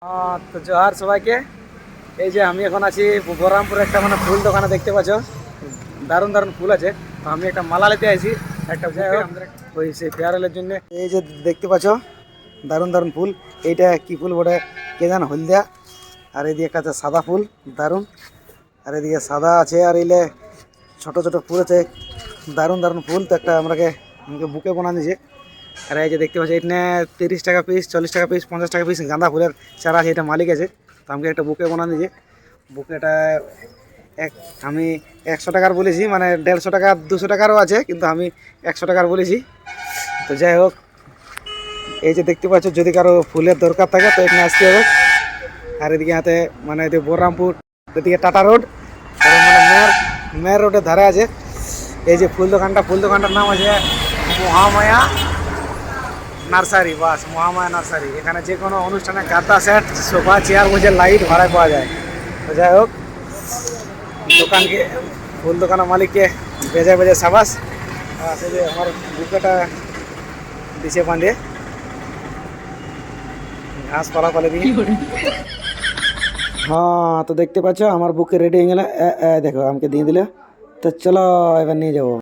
তো জোহার সবাইকে। এই যে আমি এখন আছি বহরমপুরে একটা মানে ফুল দোকানে, দেখতে পাচ্ছ দারুণ দারুণ ফুল আছে। তো আমি একটা মালা নিতে আইছি একটা ওই সেই ফেয়ারেলের জন্য। এই যে দেখতে পাচ্ছ দারুণ দারুণ ফুল। এইটা কি ফুল বটে কে জানো, হলদিয়া। আর এদিকে একটা আছে সাদা ফুল দারুণ, আর এদিকে সাদা আছে, আর এলে ছোট ছোট ফুল আছে দারুণ দারুণ ফুল। তো একটা আমাকে বুকে বানা দিয়েছে। আর এই যে দেখতে পাচ্ছি এখানে 30 টাকা পিস, 40 টাকা পিস, 50 টাকা পিস গাঁদা ফুলের চারা আছে। এটা মালিক আছে, তো আমাকে একটা বুকে বানা দিয়েছে। বুকেটা আমি 100 টাকার বলেছি, মানে 150 টাকা 200 টাকারও আছে, কিন্তু আমি 100 টাকার বলেছি। তো যাই হোক, এই যে দেখতে পাচ্ছ যদি কারো ফুলের দরকার থাকে তো এখানে আসতে হবে। আর এদিকে হাতে মানে এদিকে বহরমপুর, এদিকে টাটা রোড, আর মানে মেয়ের রোডের ধারে আছে এই যে ফুল দোকানটা। ফুল দোকানটার নাম আছে মহামায়া নার্সারি। বাস, মহামায়া নার্সারি। এখানে যে কোনো অনুষ্ঠানে গাঁদা সেট, সোফা, চেয়ার, বসে লাইট ভাড়ায় পাওয়া যায়। তো যাই হোক, দোকানকে ফুল দোকানের মালিককে বেজে বেজে সাবাস। আছে যে আমার বুকেটা দিছে বাঁধে ঘাস পালা দিয়ে। হ্যাঁ, তো দেখতে পাচ্ছ আমার বুকে রেডি হয়ে গেলে, দেখো আমাকে দিয়ে দিলে। তো চলো এবার নিয়ে যাবো।